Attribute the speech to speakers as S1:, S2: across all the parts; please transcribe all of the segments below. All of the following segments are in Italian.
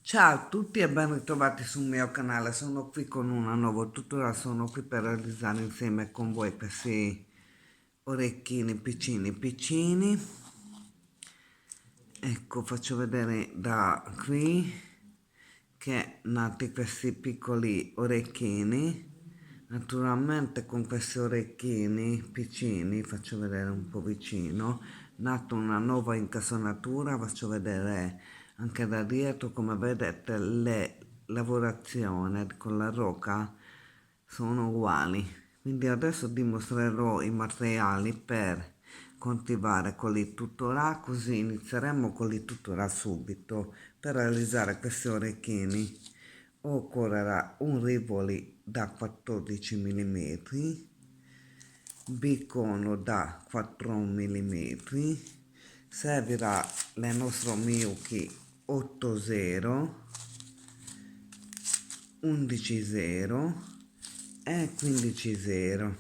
S1: Ciao a tutti e ben ritrovati sul mio canale, sono qui con una nuova tutorial, sono qui per realizzare insieme con voi questi orecchini piccini piccini. Ecco, faccio vedere da qui che nati questi piccoli orecchini. Naturalmente con questi orecchini piccini, faccio vedere un po' vicino, nato una nuova incasonatura, faccio vedere anche da dietro. Come vedete le lavorazioni con la rocca sono uguali, quindi adesso dimostrerò i materiali per coltivare con il tutorial, così inizieremo con il tutorial subito. Per realizzare questi orecchini occorrerà un rivoli da 14 mm, bicono da 4 mm, servirà le nostre Miyuki 80, 11.0 e 15.0.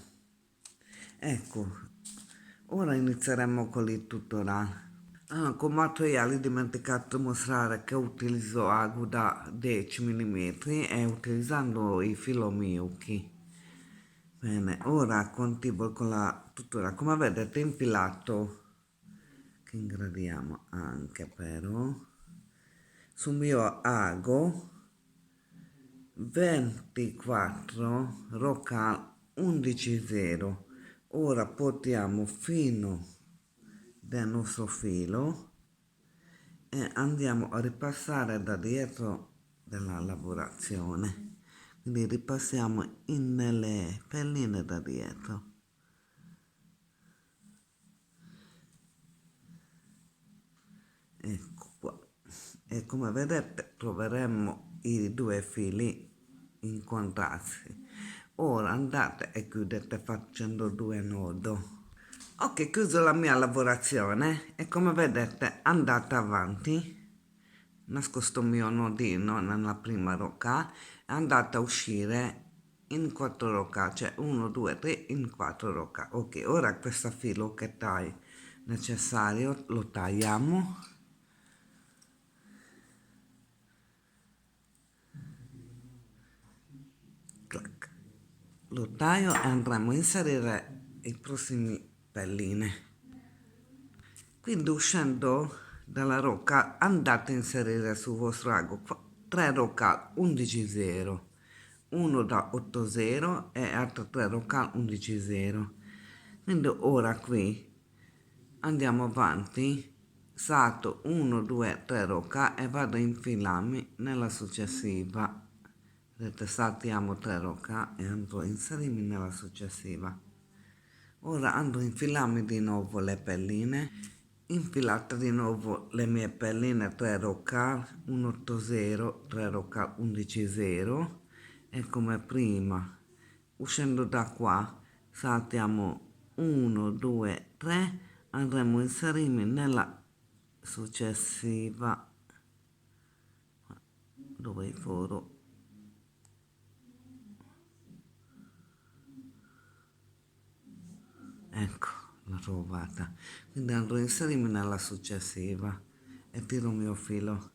S1: Ecco, ora inizieremo con il tutorial. Con materiali dimenticato di mostrare che utilizzo ago da 10 mm e utilizzando il filo Miyuki. Bene, ora continuo con la tutorial. Come vedete infilato, che ingradiamo anche però, sul mio ago 24 rocal 11.0. Ora portiamo fino del nostro filo e andiamo a ripassare da dietro della lavorazione, quindi ripassiamo nelle pelline da dietro. Ecco qua, e come vedete troveremo i due fili incontrarsi. Ora andate e chiudete facendo 2 nodi. Ok, chiuso la mia lavorazione e come vedete andate avanti, nascosto il mio nodino nella prima rocca, e andate a uscire in 4 rocca, cioè 1, 2, 3 in 4 rocca. Ok, ora questo filo che è necessario lo tagliamo. Clac. Lo taglio e andremo a inserire i prossimi pelline. Quindi uscendo dalla rocca andate a inserire sul vostro ago 3 rocca 11.0, uno da 8.0 e altri 3 rocca 11.0. Quindi ora qui andiamo avanti, salto 1, 2, 3 rocca e vado a infilarmi nella successiva. Vedete, saltiamo 3 rocca e andrò a inserirmi nella successiva. Ora andrò a infilarmi di nuovo le pelline, infilate di nuovo le mie pelline 3 rocca 180, 3 rocca 11.0 e come prima, uscendo da qua, saltiamo 1, 2, 3, andremo a inserirmi nella successiva, dove il foro. Ecco, l'ho trovata. Quindi andrò a inserirmi nella successiva e tiro il mio filo.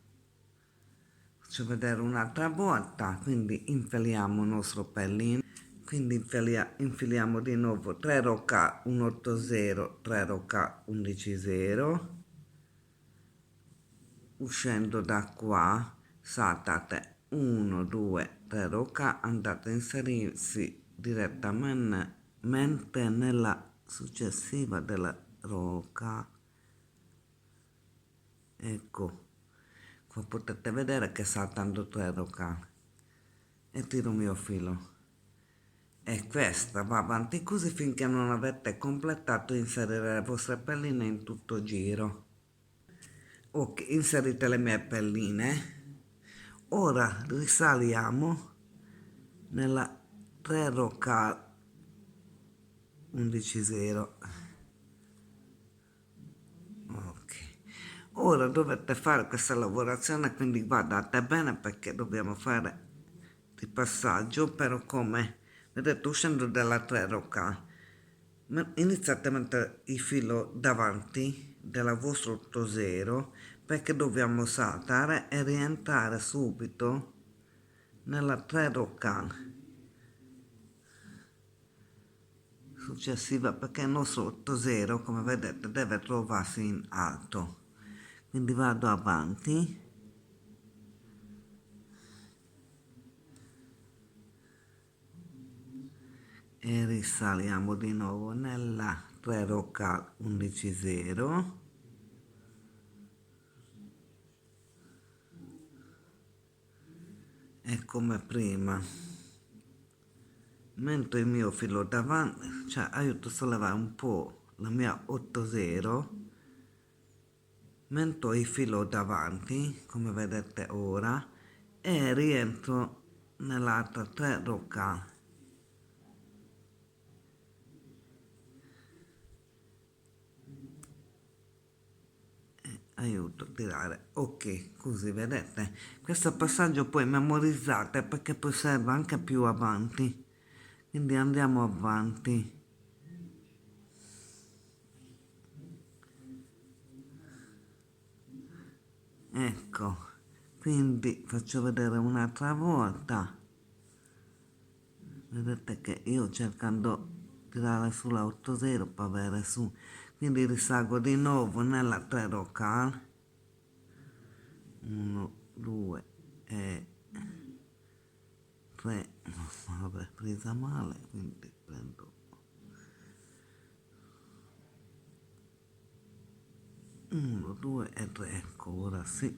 S1: Faccio vedere un'altra volta, quindi infiliamo il nostro pellino. Quindi infiliamo di nuovo 3 rocca 180, 3 rocca 11.0. Uscendo da qua, saltate 1, 2, 3 rocca, andate a inserirsi direttamente nella successiva della rocca. Ecco, qua potete vedere che saltando 3 rocca e tiro il mio filo. E questa va avanti così finché non avete completato inserire le vostre pelline in tutto giro. Ok, inserite le mie pelline. Ora risaliamo nella 3 rocca 11.0. Ok, ora dovete fare questa lavorazione, quindi guardate bene perché dobbiamo fare il passaggio, però come vedete uscendo dalla 3 rocca iniziate a mettere il filo davanti della vostra 80, perché dobbiamo saltare e rientrare subito nella 3 rocca successiva, perché il nostro 8-0, come vedete, deve trovarsi in alto. Quindi vado avanti e risaliamo di nuovo nella 3 rocca 11-0 e come prima mentre il mio filo davanti, cioè aiuto a sollevare un po' la mia 8-0, mentre il filo davanti, come vedete ora, e rientro nell'altra 3 rocca. Aiuto a tirare, ok, così vedete. Questo passaggio poi memorizzate perché poi serve anche più avanti. Quindi andiamo avanti. Ecco, quindi faccio vedere un'altra volta. Vedete che io cercando di tirare sulla 8-0 per avere su. Quindi risalgo di nuovo nella 3 rocca. 1, 2 e 3. Vabbè, presa male, quindi prendo 1, 2 e 3, ecco, ora sì.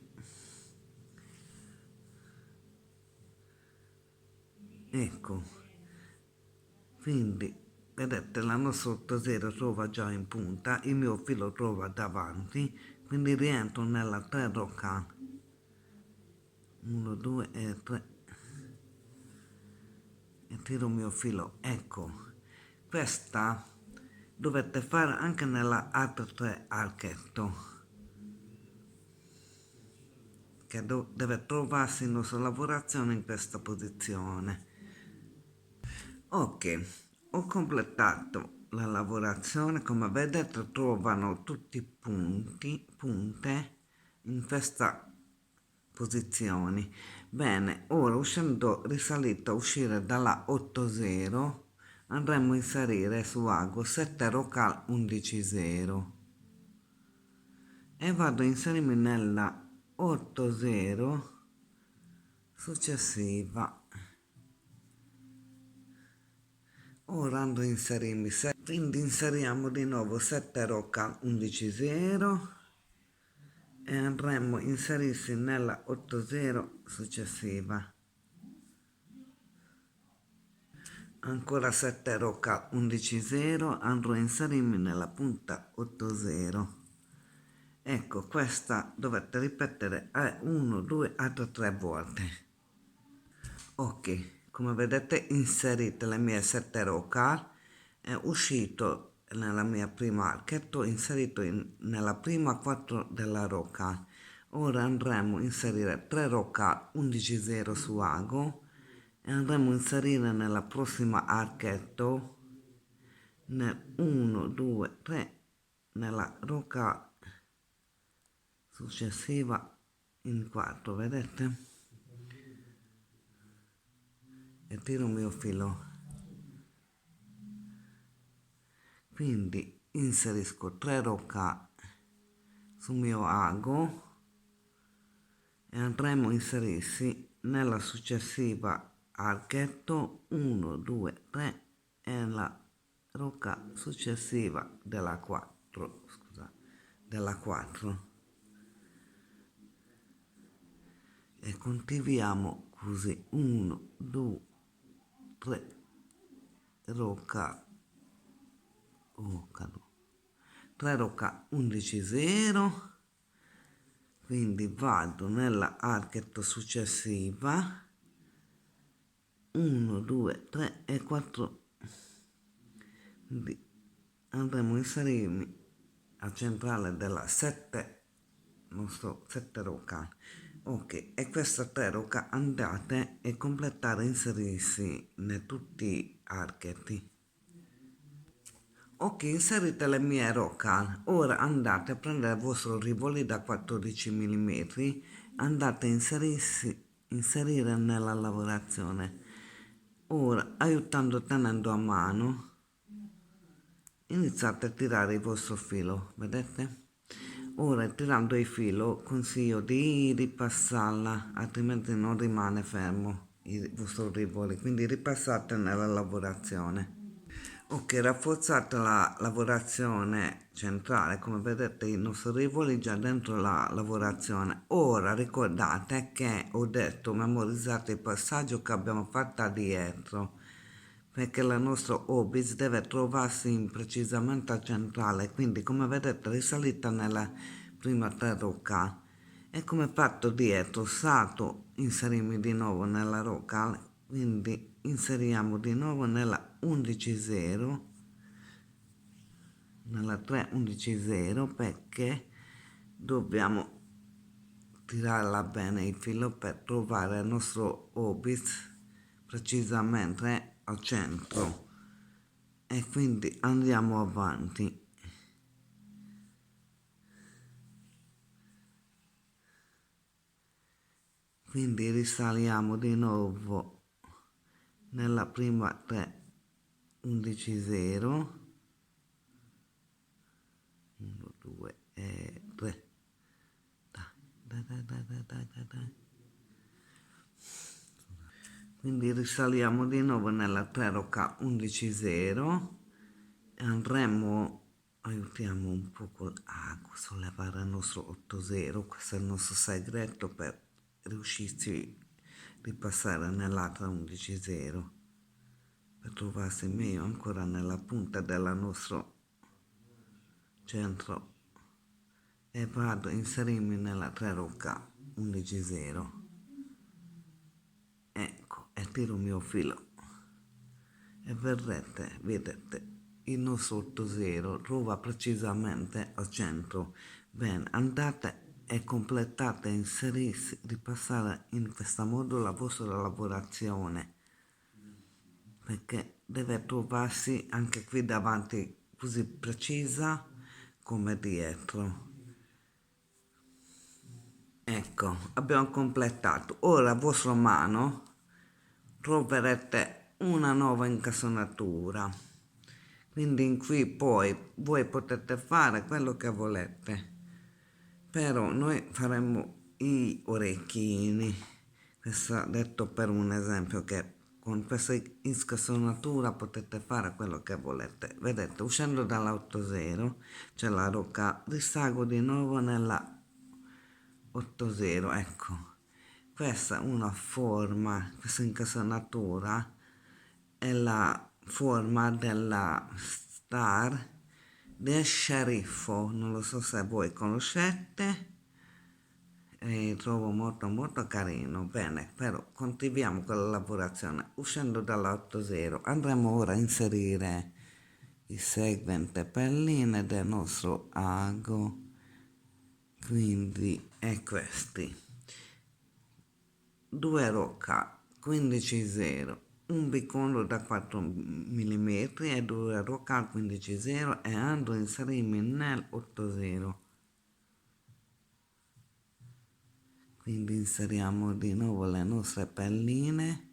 S1: Ecco, quindi vedete la nostra 8-0 trova già in punta, il mio filo trova davanti, quindi rientro nella 3 rocca. 1, 2 e 3 e tiro il mio filo. Ecco, questa dovete fare anche nella altra 3 archetto, che deve trovarsi in nostra lavorazione in questa posizione. Ok, ho completato la lavorazione, come vedete trovano tutti i punte in questa posizione. Bene, ora uscendo risalito a uscire dalla 8-0 andremo a inserire su ago 7 rocca 11-0 e vado a inserirmi nella 8-0 successiva. Ora andrò a inserirmi, quindi inseriamo di nuovo 7 rocca 11-0 e andremo a inserirsi nella 8-0 successiva. Ancora 7 rocca 11-0, andrò a inserirmi nella punta 8-0. Ecco, questa dovete ripetere 1, 2, altre 3 volte. Ok, come vedete inserite le mie 7 rocca, è uscito nella mia prima archetto, inserito nella prima 4 della rocca. Ora andremo a inserire 3 rocca 11-0 su ago e andremo a inserire nella prossima archetto nel 1, 2, 3 nella rocca successiva in 4, vedete? E tiro il mio filo. Quindi inserisco 3 rocca sul mio ago e andremo a inserirsi nella successiva archetto 1, 2, 3 e la rocca successiva della 4, scusa, della 4 e continuiamo così 1, 2, 3 rocca 3 rocca 11-0, quindi vado nella archetto successiva 1, 2, 3 e 4, quindi andremo a inserirmi al centrale della 7, nostro 7 rocca. Ok, e questa 3 rocca andate e completare inserirsi in tutti gli archetti. Ok, inserite le mie rocal. Ora andate a prendere il vostro rivoli da 14 mm, andate a inserire nella lavorazione. Ora, aiutando tenendo a mano, iniziate a tirare il vostro filo, vedete? Ora, tirando il filo, consiglio di ripassarla, altrimenti non rimane fermo il vostro rivoli, quindi ripassate nella lavorazione. Ok, rafforzate la lavorazione centrale, come vedete il nostro rivoli è già dentro la lavorazione. Ora ricordate che ho detto memorizzate il passaggio che abbiamo fatto dietro, perché la nostra hobbies deve trovarsi precisamente a centrale, quindi come vedete risalita nella prima tre rocca e come fatto dietro salto inserimi di nuovo nella rocca, quindi inseriamo di nuovo nella 11.0, nella 3.11.0, perché dobbiamo tirarla bene il filo per trovare il nostro hobbies precisamente al centro, e quindi andiamo avanti. Quindi risaliamo di nuovo nella prima 3.11.0, 1 2 e 3, dai, dai, dai, dai, dai, dai, dai. Quindi risaliamo di nuovo nella 3 rocca 11.0 e andremo, aiutiamo un po' a sollevare il nostro 8.0. Questo è il nostro segreto per riuscirci a ripassare nell'altra 11.0, per trovarsi meglio ancora nella punta del nostro centro, e vado a inserirmi nella 3 rocca 11.0, ecco, e tiro il mio filo e vedete, il nostro 8.0 trova precisamente al centro. Bene, andate e completate, inserirsi, ripassare in questo modo la vostra lavorazione, perché deve trovarsi anche qui davanti così precisa come dietro. Ecco, abbiamo completato. Ora a vostra mano troverete una nuova incastonatura, quindi in qui poi voi potete fare quello che volete, però noi faremo i orecchini. Questo detto per un esempio, che con questa incastonatura potete fare quello che volete. Vedete, uscendo dall'8.0 c'è la rocca, risalgo di nuovo nella 8.0, ecco. Questa è una forma, questa incastonatura è la forma della star del sceriffo, non lo so se voi conoscete, e trovo molto molto carino. Bene, però continuiamo con la lavorazione. Uscendo dall'8.0 andremo ora a inserire il segmento perline del nostro ago, quindi è questi. 2 rocca 15.0, un bicondolo da 4 mm e 2 rocca 15.0, e andrò a inserirmi nel 8.0. Quindi inseriamo di nuovo le nostre pelline.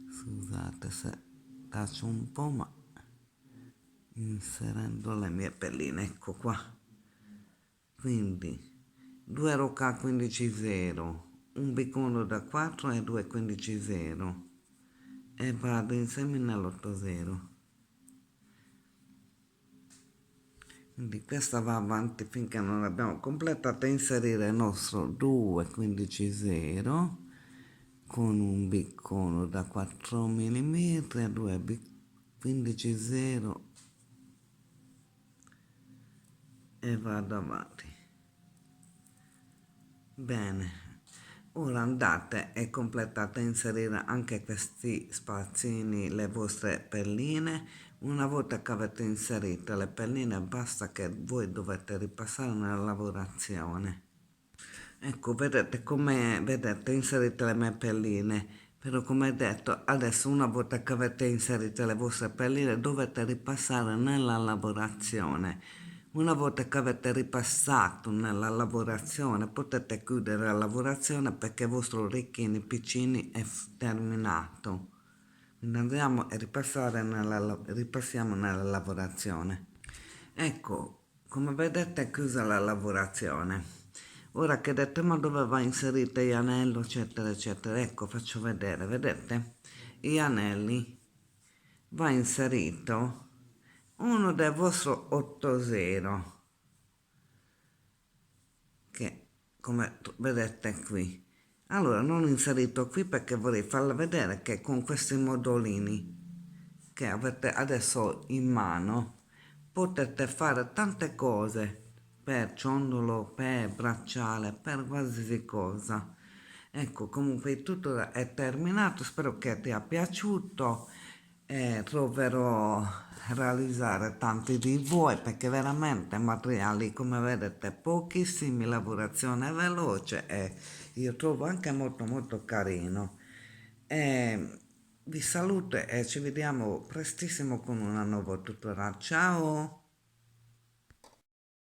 S1: Scusate se taccio un po', ma inserendo le mie pelline, ecco qua. Quindi 2 rocca 15.0, un bicondolo da 4 e 2 15.0, e vado insieme nell'8.0. Quindi questa va avanti finché non abbiamo completato. A inserire il nostro 2 15.0 con un biccono da 4 mm e 2 15.0, e vado avanti. Bene, ora andate e completate a inserire anche questi spazini, le vostre pelline. Una volta che avete inserito le pelline basta che voi dovete ripassare nella lavorazione. Ecco, vedete come vedete inserite le mie pelline, Però come detto, adesso una volta che avete inserito le vostre pelline dovete ripassare nella lavorazione. Una volta che avete ripassato nella lavorazione potete chiudere la lavorazione perché il vostro orecchini piccini è terminato. Quindi andiamo a ripassiamo nella lavorazione. Ecco, come vedete è chiusa la lavorazione. Ora chiedete ma dove va inserito gli anelli, eccetera, eccetera. Ecco, faccio vedere, vedete? Gli anelli va inserito uno del vostro 80, che come vedete qui. Allora, non ho inserito qui perché vorrei farla vedere che con questi modulini che avete adesso in mano potete fare tante cose per ciondolo, per bracciale, per qualsiasi cosa. Ecco, comunque il tutto è terminato, spero che ti sia piaciuto e proverò a realizzare tanti di voi perché veramente materiali come vedete pochissimi, lavorazione veloce e io trovo anche molto molto carino. E vi saluto e ci vediamo prestissimo con una nuova tutorial. Ciao!